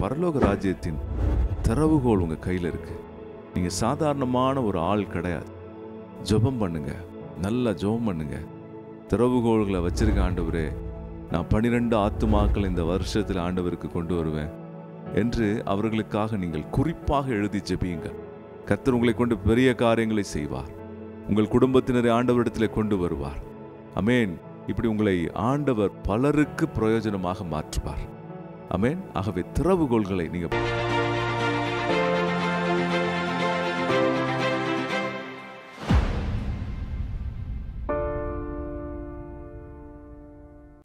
பரலோக ராஜ்யத்தின் திறவுகோல் உங்கள் கையில் இருக்கு. நீங்கள் சாதாரணமான ஒரு ஆள் கிடையாது. ஜெபம் பண்ணுங்க, நல்லா ஜெபம் பண்ணுங்க. திறவுகோள்களை வச்சிருக்க ஆண்டவரே, நான் 12 ஆத்துமாக்கள் இந்த வருஷத்தில் ஆண்டவருக்கு கொண்டு வருவேன் என்று அவர்களுக்காக நீங்கள் குறிப்பாக எழுதி ஜெபியுங்க. கர்த்தர் உங்களை கொண்டு பெரிய காரியங்களை செய்வார். உங்கள் குடும்பத்தினரை ஆண்டவரிடத்தில் கொண்டு வருவார். அமேன். இப்படி உங்களை ஆண்டவர் பலருக்கு பிரயோஜனமாக மாற்றுவார். அமேன். ஆகவே திறவுகோள்களை நீங்க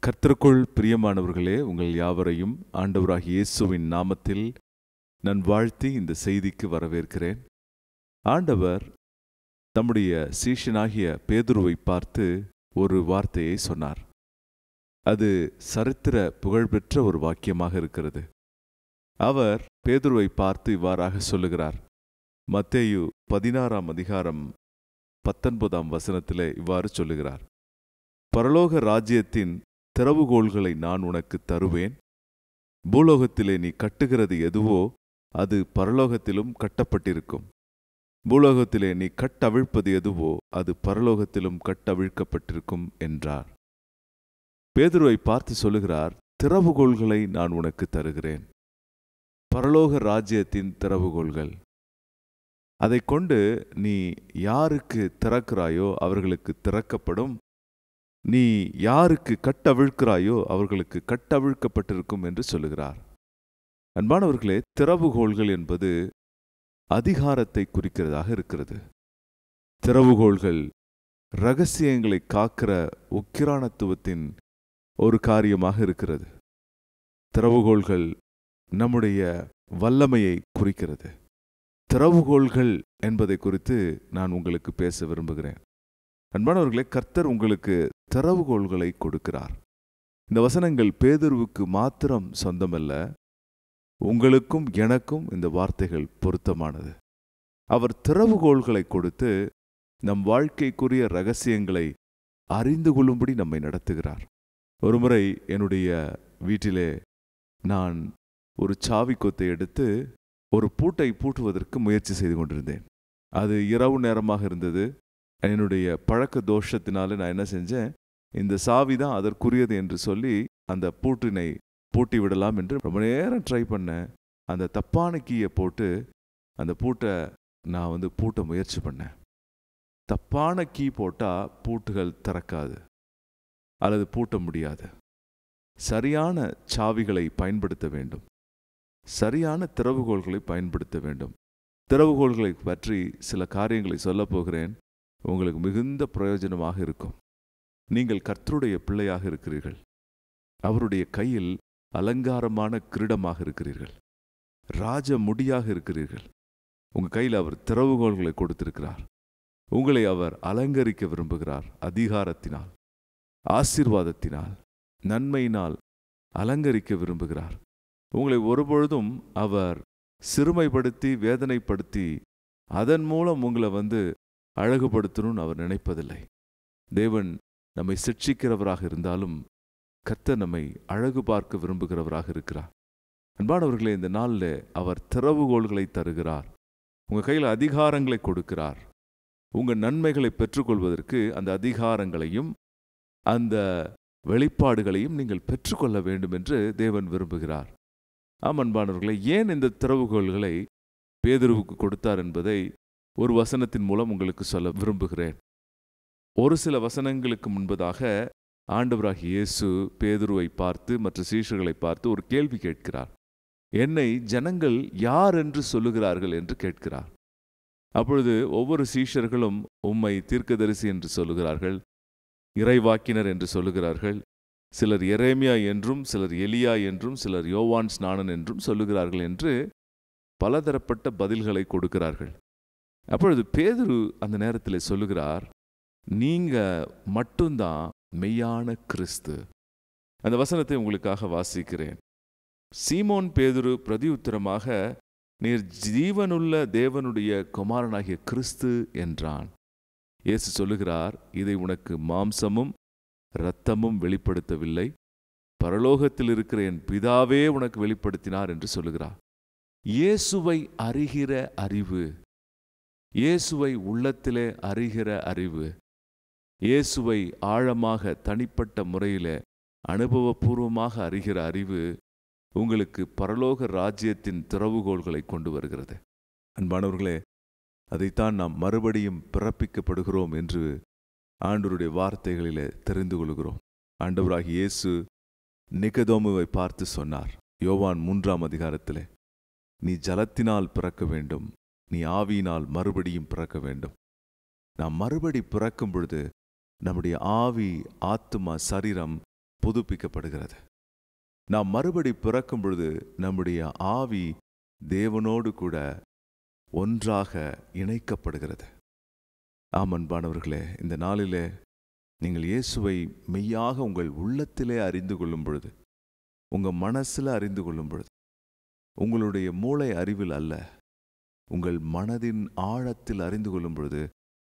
கர்த்தருக்குள் பிரியமானவர்களே, உங்கள் யாவரையும் ஆண்டவராகிய இயேசுவின் நாமத்தில் நான் வாழ்த்தி இந்த செய்திக்கு வரவேற்கிறேன். ஆண்டவர் தம்முடைய சீஷனாகிய பேதுருவை பார்த்து ஒரு வார்த்தையை சொன்னார். அது சரித்திர புகழ்பெற்ற ஒரு வாக்கியமாக இருக்கிறது. அவர் பேதுருவை பார்த்து இவ்வாறாக சொல்லுகிறார். மத்தேயு 16ஆம் அதிகாரம் 19ஆம் வசனத்திலே இவ்வாறு சொல்லுகிறார். பரலோக ராஜ்யத்தின் திறவுகோள்களை நான் உனக்கு தருவேன். பூலோகத்திலே நீ கட்டுகிறது எதுவோ அது பரலோகத்திலும் கட்டப்பட்டிருக்கும். பூலோகத்திலே நீ கட்டவிழ்ப்பது எதுவோ அது பரலோகத்திலும் கட்டவிழ்க்கப்பட்டிருக்கும் என்றார். பேதுருவை பார்த்து சொல்லுகிறார், திறவுகோள்களை நான் உனக்கு தருகிறேன். பரலோக ராஜ்யத்தின் திறவுகோள்கள். அதை கொண்டு நீ யாருக்கு திறக்கிறாயோ அவர்களுக்கு திறக்கப்படும், நீ யாருக்கு கட்டவிழ்க்கிறாயோ அவர்களுக்கு கட்டவிழ்க்கப்பட்டிருக்கும் என்று சொல்லுகிறார். அன்பானவர்களே, திறவுகோள்கள் என்பது அதிகாரத்தை குறிக்கிறதாக இருக்கிறது. திறவுகோள்கள் இரகசியங்களை காக்கிற உக்கிரானத்துவத்தின் ஒரு காரியமாக இருக்கிறது. திறவுகோள்கள் நம்முடைய வல்லமையை குறிக்கிறது. திறவுகோள்கள் என்பதை குறித்து நான் உங்களுக்கு பேச விரும்புகிறேன். அன்பானவர்களே, கர்த்தர் உங்களுக்கு திறவுகோள்களை கொடுக்கிறார். இந்த வசனங்கள் பேதுருவுக்கு மாத்திரம் சொந்தமல்ல, உங்களுக்கும் எனக்கும் இந்த வார்த்தைகள் பொருத்தமானது. அவர் திறவுகோள்களை கொடுத்து நம் வாழ்க்கைக்குரிய இரகசியங்களை அறிந்து கொள்ளும்படி நம்மை நடத்துகிறார். ஒருமுறை என்னுடைய வீட்டிலே நான் ஒரு சாவி கொத்தை எடுத்து ஒரு பூட்டை பூட்டுவதற்கு முயற்சி செய்து கொண்டிருந்தேன். அது இரவு நேரமாக இருந்தது. என்னுடைய பழக்க தோஷத்தினால நான் என்ன செஞ்சேன், இந்த சாவி தான் அதற்குரியது என்று சொல்லி அந்த பூட்டினை பூட்டி விடலாம் என்று ரொம்ப நேரம் ட்ரை பண்ணேன். அந்த தப்பான கீயை போட்டு அந்த பூட்டை நான் பூட்ட முயற்சி பண்ணேன். தப்பான கீ போட்டால் பூட்டுகள் திறக்காது அல்லது பூட்ட முடியாது. சரியான சாவிகளை பயன்படுத்த வேண்டும். சரியான திறவுகோள்களை பயன்படுத்த வேண்டும். திறவுகோள்களை பற்றி சில காரியங்களை சொல்லப் போகிறேன். உங்களுக்கு மிகுந்த பிரயோஜனமாக இருக்கும். நீங்கள் கர்த்தருடைய பிள்ளையாக இருக்கிறீர்கள். அவருடைய கையில் அலங்காரமான கிரீடமாக இருக்கிறீர்கள். ராஜ முடியாக இருக்கிறீர்கள். உங்கள் கையில் அவர் திறவுகோள்களை கொடுத்திருக்கிறார். உங்களை அவர் அலங்கரிக்க விரும்புகிறார். அதிகாரத்தினால், ஆசீர்வாதத்தினால், நன்மையினால் அலங்கரிக்க விரும்புகிறார். உங்களை ஒருபொழுதும் அவர் சிறுமைப்படுத்தி வேதனைப்படுத்தி அதன் மூலம் உங்களை அழகுபடுத்தணும்னு அவர் நினைப்பதில்லை. தேவன் நம்மை சிட்சிக்கிறவராக இருந்தாலும் கர்த்தர் நம்மை அழகு பார்க்க விரும்புகிறவராக இருக்கிறார். அன்பானவர்களே, இந்த நாளில் அவர் திறவுகோள்களை தருகிறார். உங்கள் கையில் அதிகாரங்களை கொடுக்கிறார். உங்கள் நன்மைகளை பெற்றுக்கொள்வதற்கு அந்த அதிகாரங்களையும் அந்த வெளிப்பாடுகளையும் நீங்கள் பெற்றுக்கொள்ள வேண்டும் என்று தேவன் விரும்புகிறார். ஆம் அன்பானவர்களே, ஏன் இந்த திறவுகோள்களை பேதுருவுக்கு கொடுத்தார் என்பதை ஒரு வசனத்தின் மூலம் உங்களுக்கு சொல்ல விரும்புகிறேன். ஒரு சில வசனங்களுக்கு முன்பதாக ஆண்டவராகிய இயேசு பேதுருவை பார்த்து மற்ற சீஷர்களை பார்த்து ஒரு கேள்வி கேட்கிறார். என்னை ஜனங்கள் யார் என்று சொல்லுகிறார்கள் என்று கேட்கிறார். அப்பொழுது ஒவ்வொரு சீஷர்களும் உம்மை தீர்க்கதரிசி என்று சொல்லுகிறார்கள், இறைவாக்கினர் என்று சொல்லுகிறார்கள், சிலர் எரேமியா என்றும் சிலர் எலியா என்றும் சிலர் யோவான் ஸ்நானன் என்றும் சொல்லுகிறார்கள் என்று பலதரப்பட்ட பதில்களை கொடுக்கிறார்கள். அப்பொழுது பேதுரு அந்த நேரத்தில் சொல்லுகிறார், நீங்க மட்டும்தான் மெய்யான கிறிஸ்து. அந்த வசனத்தை உங்களுக்காக வாசிக்கிறேன். சீமோன் பேதுரு பிரதியுத்தரமாக, நீர் ஜீவனுள்ள தேவனுடைய குமாரனாகிய கிறிஸ்து என்றான். இயேசு சொல்லுகிறார், இதை உனக்கு மாம்சமும் இரத்தமும் வெளிப்படுத்தவில்லை, பரலோகத்தில் இருக்கிற என் பிதாவே உனக்கு வெளிப்படுத்தினார் என்று சொல்லுகிறார். இயேசுவை அறிகிற அறிவு, இயேசுவை உள்ளத்திலே அறிகிற அறிவு, இயேசுவை ஆழமாக தனிப்பட்ட முறையில் அனுபவபூர்வமாக அறிகிற அறிவு உங்களுக்கு பரலோக ராஜ்யத்தின் திறவுகோள்களை கொண்டு வருகிறது. அன்பானவர்களே, அதைத்தான் நாம் மறுபடியும் பிறப்பிக்கப்படுகிறோம் என்று ஆண்டவருடைய வார்த்தைகளிலே தெரிந்து கொள்கிறோம். ஆண்டவராகிய இயேசு நிகதோமுவை பார்த்து சொன்னார், யோவான் 3ஆம் அதிகாரத்திலே, நீ ஜலத்தினால் பிறக்க வேண்டும், நீ ஆவியினால் மறுபடியும் பிறக்க வேண்டும். நாம் மறுபடி பிறக்கும் பொழுது நம்முடைய ஆவி, ஆத்துமா, சரீரம் புதுப்பிக்கப்படுகிறது. நாம் மறுபடி பிறக்கும் பொழுது நம்முடைய ஆவி தேவனோடு கூட ஒன்றாக இணைக்கப்படுகிறது. ஆமன்பானவர்களே, இந்த நாளிலே நீங்கள் இயேசுவை மெய்யாக உங்கள் உள்ளத்திலே அறிந்து கொள்ளும் பொழுது, உங்கள் மனசில் அறிந்து கொள்ளும் பொழுது, உங்களுடைய மூளை அறிவில் அல்ல, உங்கள் மனதின் ஆழத்தில் அறிந்து கொள்ளும் பொழுது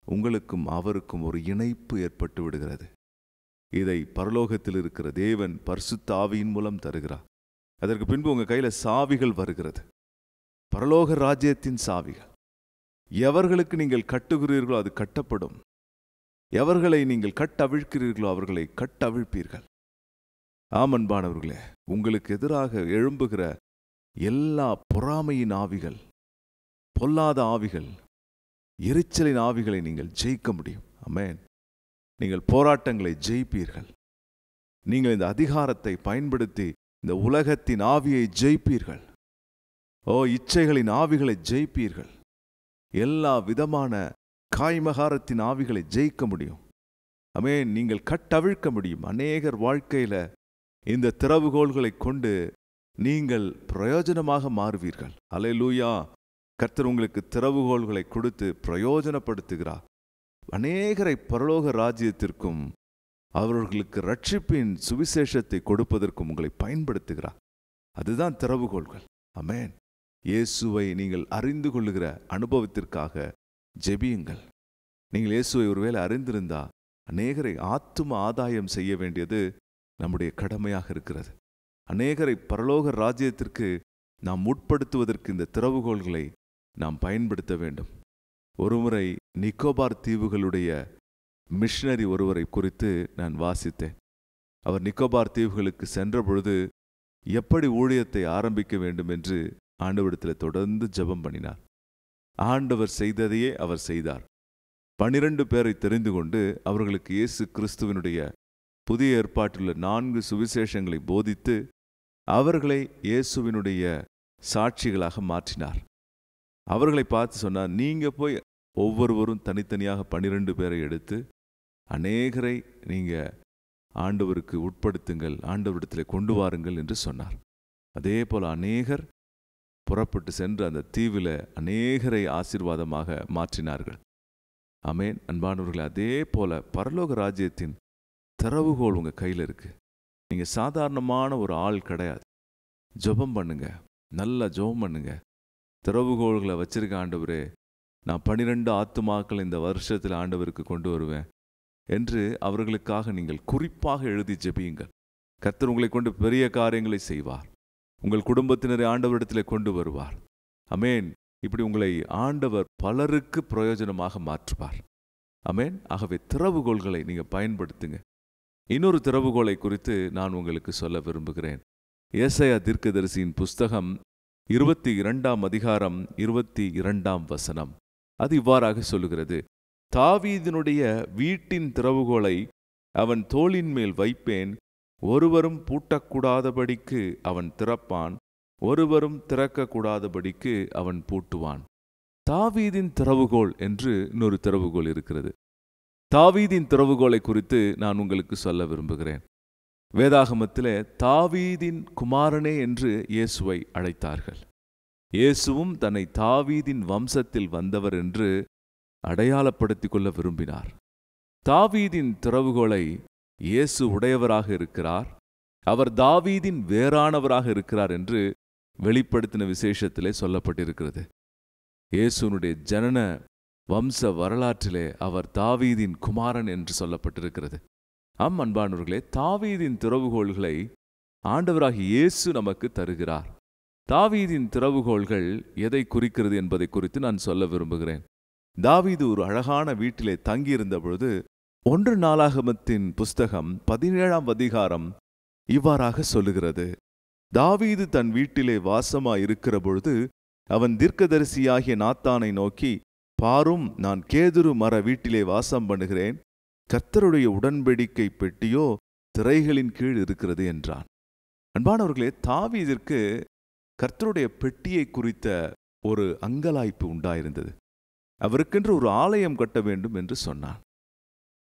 உங்களுக்கும் அவருக்கும் ஒரு இணைப்பு ஏற்பட்டு விடுகிறது. இதை பரலோகத்தில் இருக்கிற தேவன் பரிசுத்த ஆவியின் மூலம் தருகிறார். அதற்கு பின்பு உங்கள் கையில் சாவிகள் வருகிறது, பரலோக ராஜ்யத்தின் சாவிகள். எவர்களுக்கு நீங்கள் கட்டுகிறீர்களோ அது கட்டப்படும், எவர்களை நீங்கள் கட்டவிழ்க்கிறீர்களோ அவர்களை கட்டவிழ்ப்பீர்கள். ஆமன்பானவர்களே, உங்களுக்கு எதிராக எழும்புகிற எல்லா பொறாமையின் ஆவிகள், பொல்லாத ஆவிகள், எரிச்சலின் ஆவிகளை நீங்கள் ஜெயிக்க முடியும். ஆமென். நீங்கள் போராட்டங்களை ஜெயிப்பீர்கள். நீங்கள் இந்த அதிகாரத்தை பயன்படுத்தி இந்த உலகத்தின் ஆவியை ஜெயிப்பீர்கள். இச்சைகளின் ஆவிகளை ஜெயிப்பீர்கள். எல்லா விதமான காய்மகாரத்தின் ஆவிகளை ஜெயிக்க முடியும். ஆமென். நீங்கள் கட்டவிழ்க்க முடியும். அநேகர் வாழ்க்கையில இந்த திறவுகோள்களை கொண்டு நீங்கள் பிரயோஜனமாக மாறுவீர்கள். அல்லேலூயா. கர்த்தர் உங்களுக்கு திறவுகோள்களை கொடுத்து பிரயோஜனப்படுத்துகிறார். அநேகரை பரலோக ராஜ்யத்திற்கும் அவர்களுக்கு ரட்சிப்பின் சுவிசேஷத்தை கொடுப்பதற்கும் உங்களை பயன்படுத்துகிறார். அதுதான் திறவுகோள்கள். ஆமென். இயேசுவை நீங்கள் அறிந்து கொள்ளுகிற அனுபவத்திற்காக ஜெபியுங்கள். நீங்கள் இயேசுவை ஒருவேளை அறிந்திருந்தா அநேகரை ஆத்தும ஆதாயம் செய்ய வேண்டியது நம்முடைய கடமையாக இருக்கிறது. அநேகரை பரலோக ராஜ்யத்திற்கு நாம் உட்படுத்துவதற்கு இந்த திறவுகோள்களை நாம் பயன்படுத்த வேண்டும். ஒருமுறை நிக்கோபார் தீவுகளுடைய மிஷனரி ஒருவரை குறித்து நான் வாசித்தேன். அவர் நிக்கோபார் தீவுகளுக்கு சென்ற பொழுது எப்படி ஊழியத்தை ஆரம்பிக்க வேண்டும் என்று ஆண்டவரிடத்தில் தொடர்ந்து ஜெபம் பண்ணினார். ஆண்டவர் செய்ததையே அவர் செய்தார். 12 பேரை தெரிந்து கொண்டு அவர்களுக்கு இயேசு கிறிஸ்துவினுடைய புதிய ஏற்பாட்டிலுள்ள 4 சுவிசேஷங்களை போதித்து அவர்களை இயேசுவினுடைய சாட்சிகளாக மாற்றினார். அவர்களை பார்த்து சொன்னார், நீங்க போய் ஒவ்வொருவரும் தனித்தனியாக 12 பேரை எடுத்து அநேகரை நீங்க ஆண்டவருக்கு உட்படுத்துங்கள், ஆண்டவரிடத்தில் கொண்டு வாருங்கள் என்று சொன்னார். அதே போல அநேகர் புறப்பட்டு சென்று அந்த தீவில் அநேகரை ஆசீர்வாதமாக மாற்றினார்கள். ஆமென். அன்பானவர்களே, அதே போல பரலோக ராஜ்யத்தின் திறவுகோல் உங்க கையில் இருக்கு. நீங்க சாதாரணமான ஒரு ஆள் கிடையாது. ஜெபம் பண்ணுங்க, நல்லா ஜெபம் பண்ணுங்க. திறவுகோள்களை வச்சிருக்க ஆண்டவரே, நான் 12 ஆத்துமாக்கள் இந்த வருஷத்தில் ஆண்டவருக்கு கொண்டு வருவேன் என்று அவர்களுக்காக நீங்கள் குறிப்பாக எழுதி ஜெபியுங்கள். கர்த்தர் உங்களை கொண்டு பெரிய காரியங்களை செய்வார். உங்கள் குடும்பத்தினரை ஆண்டவரிடத்தில் கொண்டு வருவார். ஆமென். இப்படி உங்களை ஆண்டவர் பலருக்கு பிரயோஜனமாக மாற்றுவார். ஆமென். ஆகவே திறவுகோள்களை நீங்க பயன்படுத்துங்க. இன்னொரு திறவுகோலை குறித்து நான் உங்களுக்கு சொல்ல விரும்புகிறேன். ஏசாயா தீர்க்கதரிசியின் புஸ்தகம் 22ஆம் அதிகாரம் 22ஆம் வசனம். அது இவ்வாறாக சொல்லுகிறது, தாவீதினுடைய வீட்டின் திறவுகோலை அவன் தோளின் மேல் வைப்பேன், ஒருவரும் பூட்டக்கூடாதபடிக்கு அவன் திறப்பான், ஒருவரும் திறக்கக்கூடாதபடிக்கு அவன் பூட்டுவான். தாவீதின் திறவுகோல் என்று இன்னொரு திறவுகோல் இருக்கிறது. தாவீதின் திறவுகோலை குறித்து நான் உங்களுக்கு சொல்ல விரும்புகிறேன். வேதாகமத்திலே தாவீதின் குமாரனே என்று இயேசுவை அழைத்தார்கள். இயேசுவும் தன்னை தாவீதின் வம்சத்தில் வந்தவர் என்று அடையாளப்படுத்திக் கொள்ள விரும்பினார். தாவீதின் திறவுகோலை இயேசு உடையவராக இருக்கிறார், அவர் தாவீதின் வேறானவராக இருக்கிறார் என்று வெளிப்படுத்தின விசேஷத்திலே சொல்லப்பட்டிருக்கிறது. இயேசுனுடைய ஜனன வம்ச வரலாற்றிலே அவர் தாவீதின் குமாரன் என்று சொல்லப்பட்டிருக்கிறது. அன்பானவர்களே, தாவீதின் திறவுகோள்களை ஆண்டவராகிய இயேசு நமக்கு தருகிறார். தாவீதின் திறவுகோள்கள் எதை குறிக்கிறது என்பதை குறித்து நான் சொல்ல விரும்புகிறேன். தாவீது ஒரு அழகான வீட்டிலே தங்கியிருந்த பொழுது 1 நாளாகமத்தின் புஸ்தகம் 17ஆம் அதிகாரம் இவ்வாறாக சொல்லுகிறது. தாவீது தன் வீட்டிலே வாசமாயிருக்கிற பொழுது அவன் தீர்க்கதரிசியாகிய நாத்தானை நோக்கி, பாரும், நான் கேதுரு மர வீட்டிலே வாசம் பண்ணுகிறேன். கர்த்தருடைய உடன்படிக்கை பெட்டியோ திரைகளின் கீழ் இருக்கிறது என்றான். அன்பானவர்களே, தாவீதிற்கு கர்த்தருடைய பெட்டியை குறித்த ஒரு அங்கலாய்ப்பு உண்டாயிருந்தது. அவருக்கென்று ஒரு ஆலயம் கட்ட வேண்டும் என்று சொன்னான்.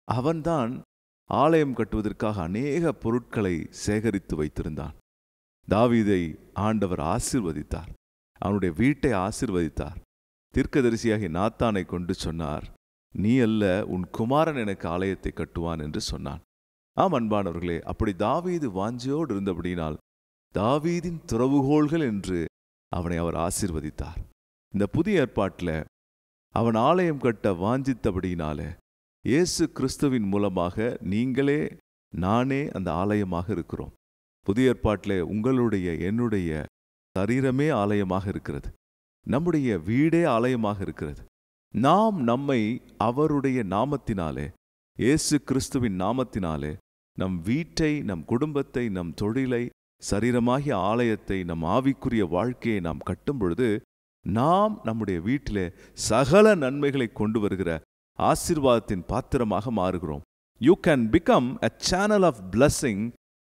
அவன்தான் ஆலயம் கட்டுவதற்காக அநேக பொருட்களை சேகரித்து வைத்திருந்தான். தாவீதை ஆண்டவர் ஆசீர்வதித்தார், அவனுடைய வீட்டை ஆசீர்வதித்தார். தீர்க்கதரிசியாகிய நாத்தானை கொண்டு சொன்னார், நீ அல்ல, உன் குமாரன் எனக்கு ஆலயத்தை கட்டுவான் என்று சொன்னான். ஆம் அன்பானவர்களே, அப்படி தாவீது வாஞ்சையோடு இருந்தபடியினால் தாவீதின் திறவுகோள்கள் என்று அவனை அவர் ஆசீர்வதித்தார். இந்த புதிய ஏற்பாட்டில் அவன் ஆலயம் கட்ட வாஞ்சித்தபடியினாலே இயேசு கிறிஸ்துவின் மூலமாக நீங்களே நானே அந்த ஆலயமாக இருக்கிறோம். புதிய ஏற்பாட்டில் உங்களுடைய என்னுடைய சரீரமே ஆலயமாக இருக்கிறது. நம்முடைய வீடே ஆலயமாக இருக்கிறது. நாம் நம்மை அவருடைய நாமத்தினாலே, இயேசு கிறிஸ்துவின் நாமத்தினாலே நம் வீட்டை, நம் குடும்பத்தை, நம் தொழிலை, சரீரமாகிய ஆலயத்தை, நம் ஆவிக்குரிய வாழ்க்கையை நாம் கட்டும் பொழுது நாம் நம்முடைய வீட்டிலே சகல நன்மைகளை கொண்டு வருகிற ஆசீர்வாதத்தின் பாத்திரமாக மாறுகிறோம். You can become a channel of blessing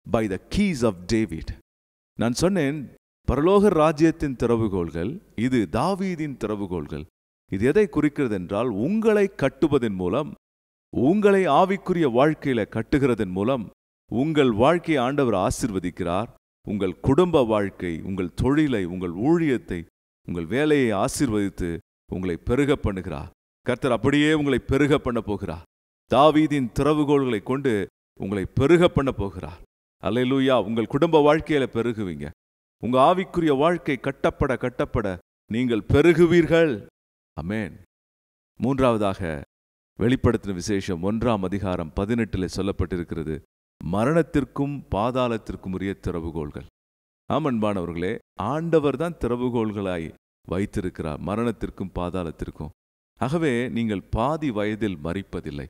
by the keys of David. நான் சொன்னேன், பரலோக ராஜ்யத்தின் திறவுகோள்கள், இது தாவீதின் திறவுகோள்கள். இது எதை குறிக்கிறது என்றால், உங்களை கட்டுவதன் மூலம், உங்களை ஆவிக்குரிய வாழ்க்கையில கட்டுகிறதன் மூலம் உங்கள் வாழ்க்கையை ஆண்டவர் ஆசீர்வதிக்கிறார். உங்கள் குடும்ப வாழ்க்கை, உங்கள் தொழிலை, உங்கள் ஊழியத்தை, உங்கள் வேலையை ஆசீர்வதித்து உங்களை பெருக பண்ணுகிறார். கர்த்தர் அப்படியே உங்களை பெருக பண்ண போகிறார். தாவீதின் திறவுகோள்களை கொண்டு உங்களை பெருக பண்ண போகிறார். அல்லேலூயா. உங்கள் குடும்ப வாழ்க்கையில பெருகுவீங்க. உங்க ஆவிக்குரிய வாழ்க்கை கட்டப்பட கட்டப்பட நீங்கள் பெருகுவீர்கள். ஆமென். மூன்றாவதாக வெளிப்படுத்தின விசேஷம் 1ஆம் அதிகாரம் 18 சொல்லப்பட்டிருக்கிறது, மரணத்திற்கும் பாதாளத்திற்கும் உரிய திறவுகோள்கள். ஆமன்பானவர்களே, ஆண்டவர் தான் திறவுகோள்களாய் வைத்திருக்கிறார் மரணத்திற்கும் பாதாளத்திற்கும். ஆகவே நீங்கள் பாதி வயதில் மரிப்பதில்லை.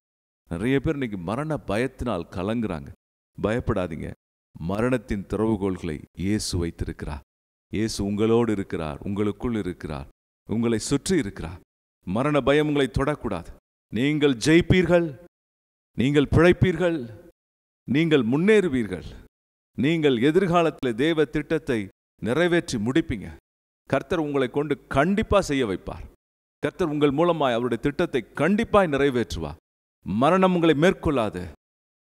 நிறைய பேர் இன்னைக்கு மரண பயத்தினால் கலங்குறாங்க. பயப்படாதீங்க. மரணத்தின் திறவுகோள்களை இயேசு வைத்திருக்கிறார். இயேசு உங்களோடு இருக்கிறார், உங்களுக்குள் இருக்கிறார், உங்களை சுற்றி இருக்கிறார். மரண பயம் உங்களை தொடக்கூடாது. நீங்கள் ஜெயிப்பீர்கள், நீங்கள் பிழைப்பீர்கள், நீங்கள் முன்னேறுவீர்கள். நீங்கள் எதிர்காலத்தில் தேவ திட்டத்தை நிறைவேற்றி முடிப்பீங்க. கர்த்தர் உங்களை கொண்டு கண்டிப்பா செய்ய வைப்பார். கர்த்தர் உங்கள் மூலமாய் அவருடைய திட்டத்தை கண்டிப்பாய் நிறைவேற்றுவார். மரணம் உங்களை மேற்கொள்ளாது.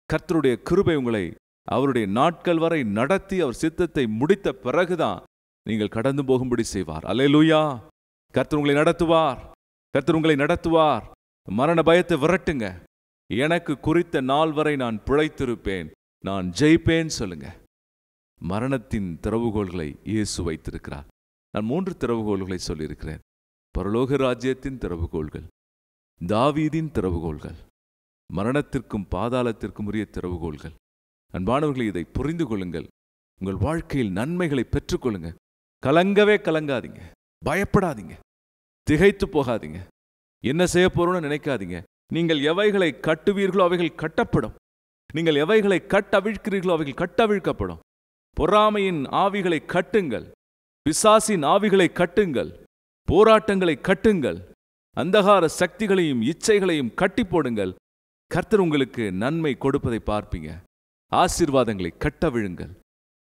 கர்த்தருடைய கிருபை உங்களை அவருடைய நாட்கள் வரை நடத்தி அவர் சித்தத்தை முடித்த பிறகுதான் நீங்கள் கடந்து போகும்படி செய்வார். அல்லேலூயா. கர்த்தர் உங்களை நடத்துவார். கர்த்தர் உங்களை நடத்துவார். மரண பயத்தை விரட்டுங்க. எனக்கு குறித்த நாள் வரை நான் பிழைத்திருப்பேன், நான் ஜெயிப்பேன் சொல்லுங்க. மரணத்தின் திறவுகோள்களை இயேசு வைத்திருக்கிறார். நான் 3 திறவுகோள்களை சொல்லியிருக்கிறேன். பரலோக ராஜ்யத்தின் திறவுகோள்கள், தாவீதின் திறவுகோள்கள், மரணத்திற்கும் பாதாளத்திற்கும் உரிய திறவுகோள்கள். அன்பானவர்களை, இதை புரிந்து கொள்ளுங்கள். உங்கள் வாழ்க்கையில் நன்மைகளை பெற்றுக்கொள்ளுங்க. கலங்கவே கலங்காதீங்க, பயப்படாதீங்க, திகைத்து போகாதீங்க, என்ன செய்ய போறோம்னு நினைக்காதீங்க. நீங்கள் எவைகளை கட்டுவீர்களோ அவைகள் கட்டப்படும். நீங்கள் எவைகளை கட்டவிழ்க்கிறீர்களோ அவைகள் கட்டவிழ்க்கப்படும். பொறாமையின் ஆவிகளை கட்டுங்கள், பிசாசின் ஆவிகளை கட்டுங்கள், போராட்டங்களை கட்டுங்கள், அந்தகார சக்திகளையும் இச்சைகளையும் கட்டி போடுங்கள். கர்த்தர் உங்களுக்கு நன்மை கொடுப்பதை பார்ப்பீங்க. ஆசீர்வாதங்களை கட்டவிழுங்கள்,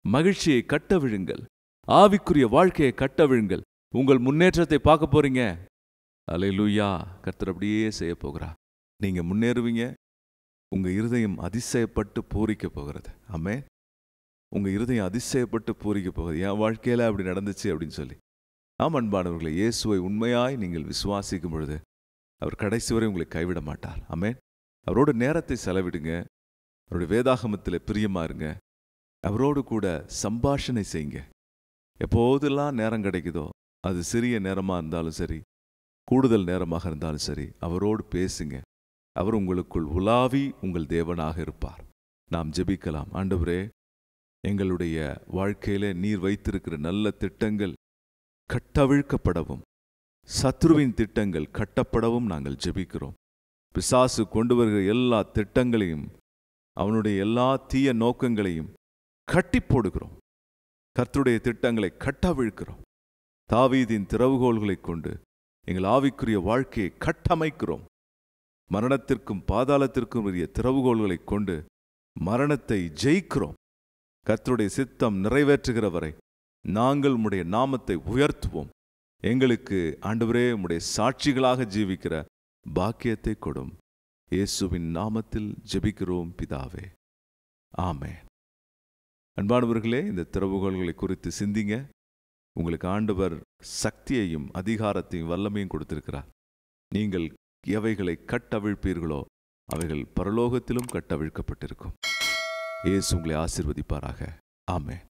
மகிழ்ச்சியை கட்டவிழுங்கள், ஆவிக்குரிய வாழ்க்கையை கட்டவிழுங்கள். உங்கள் முன்னேற்றத்தை பார்க்க போறீங்க. அல்லேலூயா. கர்த்தர் அப்படியே செய்ய போகிறார். நீங்க முன்னேறுவீங்க. உங்க இருதயம் அதிசயப்பட்டு பூரிக்க போகிறது. ஆமென். உங்க இருதயம் அதிசயப்பட்டு பூரிக்க போகுது. என் வாழ்க்கையில அப்படி நடந்துச்சு அப்படின்னு சொல்லி. ஆம் அன்பானவர்களை, இயேசுவை உண்மையாய் நீங்கள் விசுவாசிக்கும் பொழுது அவர் கடைசி வரை உங்களை கைவிட மாட்டார். ஆமென். அவரோட நேரத்தை செலவிடுங்க. அவருடைய வேதாகமத்தில் பிரியமா இருங்க. அவரோடு கூட சம்பாஷணை செய்யுங்க. எப்போதெல்லாம் நேரம் கிடைக்குதோ, அது சிறிய நேரமாக இருந்தாலும் சரி, கூடுதல் நேரமாக இருந்தாலும் சரி, அவரோடு பேசுங்க. அவர் உங்களுக்குள் உலாவி உங்கள் தேவனாக இருப்பார். நாம் ஜெபிக்கலாம். ஆண்டவரே, எங்களுடைய வாழ்க்கையில நீர் வைத்திருக்கிற நல்ல திட்டங்கள் கட்டவிழ்க்கப்படவும், சத்ருவின் திட்டங்கள் கட்டப்படவும் நாங்கள் ஜெபிக்கிறோம். பிசாசு கொண்டு வருகிற எல்லா திட்டங்களையும், அவனுடைய எல்லா தீய நோக்கங்களையும் கட்டி போடுகிறோம். கர்த்தருடைய திட்டங்களை கட்டவிழ்க்கிறோம். தாவீதின் திறவுகோல்களை கொண்டு எங்கள் ஆவிக்குரிய வாழ்க்கையை கட்டமைக்கிறோம். மரணத்திற்கும் பாதாளத்திற்கும் உரிய திறவுகோல்களை கொண்டு மரணத்தை ஜெயிக்கிறோம். கர்த்தருடைய சித்தம் நிறைவேற்றுகிற வரை நாங்கள் உம்முடைய நாமத்தை உயர்த்துவோம். எங்களுக்கு ஆண்டவரே உம்முடைய சாட்சிகளாக ஜீவிக்கிற பாக்கியத்தை கொடும். இயேசுவின் நாமத்தில் ஜெபிக்கிறோம் பிதாவே, ஆமென். அன்பானவர்களே, இந்த திறவுகோல்களை குறித்து சிந்திங்க. உங்களுக்கு ஆண்டவர் சக்தியையும் அதிகாரத்தையும் வல்லமையும் கொடுத்திருக்கிறார். நீங்கள் எவைகளை கட்டவிழ்ப்பீர்களோ அவைகள் பரலோகத்திலும் கட்டவிழ்க்கப்பட்டிருக்கும். இயேசு உங்களை ஆசீர்வதிப்பாராக. ஆமென்.